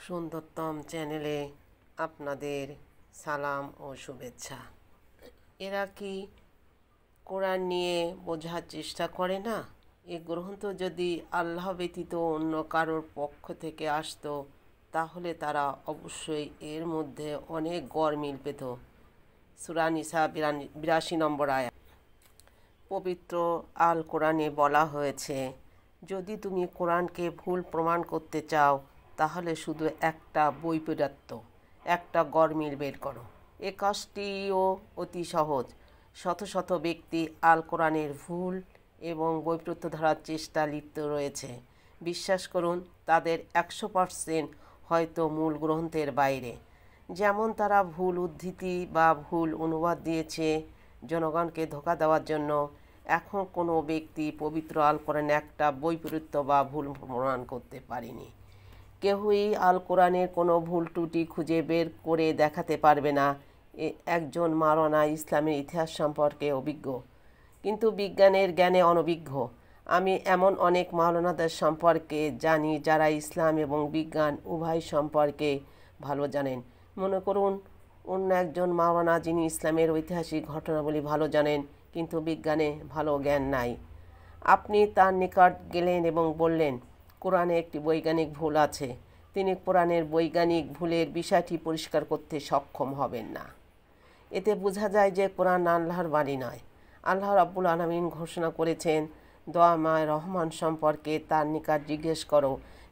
সুন্দরতম চ্যানেলে আপনাদের সালাম ও শুভেচ্ছা। এরা কি কোরআন নিয়ে বোঝার চেষ্টা করে না? এই গ্রন্থ যদি আল্লাহ ব্যতীত অন্য কারোর পক্ষ থেকে আসতো তাহলে তারা অবশ্যই এর মধ্যে অনেক গরমিল পেত। সূরা নিসা 82 নম্বর আয়াত। পবিত্র আল কোরআনে বলা হয়েছে, যদি তুমি কোরআনকে ভুল প্রমাণ করতে চাও তাহলে শুধু একটা বৈপরীত্য, একটা গরমিল বের করো। এ কাজটিও অতি সহজ। শত শত ব্যক্তি আল কোরআনের ভুল এবং বৈপরীত্য ধরার চেষ্টা লিপ্ত রয়েছে। বিশ্বাস করুন, তাদের 100% হয়তো মূল গ্রন্থের বাইরে। যেমন তারা ভুল উদ্ধৃতি বা ভুল অনুবাদ দিয়েছে জনগণকে ধোঁকা দেওয়ার জন্য। এখন কোনো ব্যক্তি পবিত্র আল কোরআনে একটা বৈপরীত্য বা ভুল প্রমাণ করতে পারেনি। কেউই আল কোরআনের কোনো ভুল ত্রুটি খুঁজে বের করে দেখাতে পারবে না। একজন মাওলানা ইসলামের ইতিহাস সম্পর্কে অভিজ্ঞ, কিন্তু বিজ্ঞানের জ্ঞানে অনভিজ্ঞ। আমি এমন অনেক মাওলানাদের সম্পর্কে জানি যারা ইসলাম এবং বিজ্ঞান উভয় সম্পর্কে ভালো জানেন। মনে করুন অন্য একজন মাওলানা যিনি ইসলামের ঐতিহাসিক ঘটনাবলী ভালো জানেন কিন্তু বিজ্ঞানে ভালো জ্ঞান নাই। আপনি তার নিকট গেলেন এবং বললেন, কোরআনে একটি বৈজ্ঞানিক ভুল আছে। তিনি কোরআনের বৈজ্ঞানিক ভুলের বিষয়টি পরিষ্কার করতে সক্ষম হবেন না। এতে বোঝা যায় যে কোরআন আল্লাহর বাণী নয়। আল্লাহ রাব্বুল আলামিন ঘোষণা করেছেন, দয়াময় রহমান সম্পর্কে তার নিকট জিজ্ঞেস করো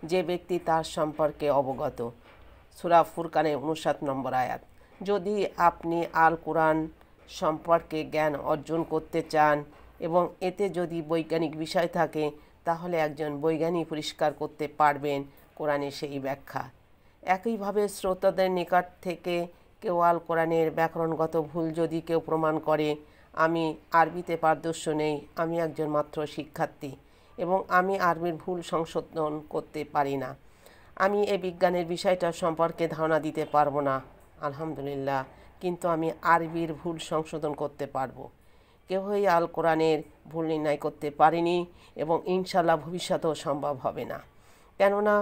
যে ব্যক্তি তার সম্পর্কে অবগত। সূরা ফুরকানের 59 নম্বর আয়াত। যদি আপনি আল কোরআন সম্পর্কে জ্ঞান অর্জন করতে চান এবং এতে যদি বৈজ্ঞানিক বিষয় থাকে তাহলে একজন বৈজ্ঞানিক পরিষ্কার করতে পারবেন কোরআনের সেই ব্যাখ্যা। একইভাবে শ্রোতাদের নিকট থেকে কেউ আল কোরআনের ব্যাকরণগত ভুল যদি কেউ প্রমাণ করে, আমি আরবিতে পারদর্শী নেই, আমি একজন মাত্র শিক্ষার্থী এবং আমি আরবির ভুল সংশোধন করতে পারি না। আমি এই বিজ্ঞানের বিষয়টা সম্পর্কে ধারণা দিতে পারবো না, আলহামদুলিল্লাহ, কিন্তু আমি আরবির ভুল সংশোধন করতে পারবো। কেউই আল কোরআনের ভুল নির্ণয় করতে পারেনি এবং ইনশাল্লাহ ভবিষ্যতেও সম্ভব হবে না। কেননা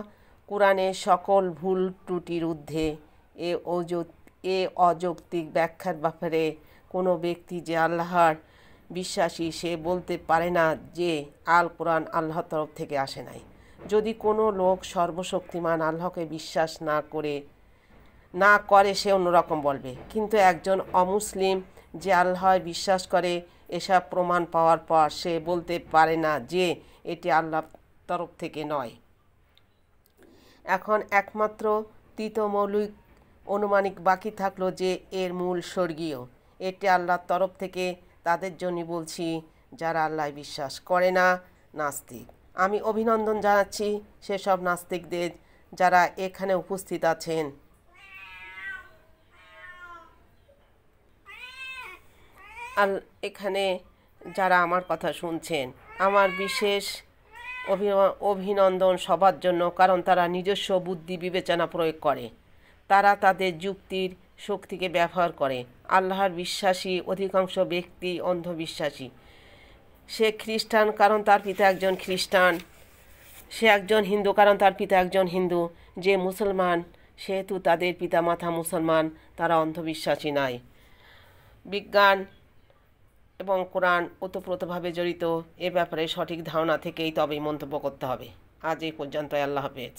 কোরআনের সকল ভুল ত্রুটির ঊর্ধ্বে এ অযৌক্তিক ব্যাখ্যার ব্যাপারে কোনো ব্যক্তি যে আল্লাহর বিশ্বাসী সে বলতে পারে না যে আল কোরআন আল্লাহর তরফ থেকে আসে নাই। যদি কোনো লোক সর্বশক্তিমান আল্লাহকে বিশ্বাস না করে সে অন্যরকম বলবে, কিন্তু একজন অমুসলিম যে আল্লাহর বিশ্বাস করে এসব প্রমাণ পাওয়ার পর সে বলতে পারে না যে এটি আল্লাহর তরফ থেকে নয়। এখন একমাত্র তৃতীয় মৌলিক অনুমানিক বাকি থাকলো যে এর মূল স্বর্গীয়। এটি আল্লাহর তরফ থেকে তাদের জন্য বলছি যারা আল্লাহ বিশ্বাস করে না, নাস্তিক। আমি অভিনন্দন জানাচ্ছি সেসব নাস্তিকদের যারা এখানে উপস্থিত আছেন। এখানে যারা আমার কথা শুনছেন, আমার বিশেষ অভিনন্দন সবার জন্য, কারণ তারা নিজস্ব বুদ্ধি বিবেচনা প্রয়োগ করে। তারা তাদের যুক্তির শক্তিকে ব্যবহার করে। আল্লাহর বিশ্বাসী অধিকাংশ ব্যক্তি অন্ধবিশ্বাসী। সে খ্রিস্টান কারণ তার পিতা একজন খ্রিস্টান, সে একজন হিন্দু কারণ তার পিতা একজন হিন্দু, যে মুসলমান সেহেতু তাদের পিতামাতা মুসলমান, তারা অন্ধবিশ্বাসী নয়। বিজ্ঞান এবং কোরআন ওতপ্রোতভাবে জড়িত। এ ব্যাপারে সঠিক ধারণা থেকেই তবেই মন্তব্য করতে হবে। আজ এই পর্যন্ত। আল্লাহ হাফেজ।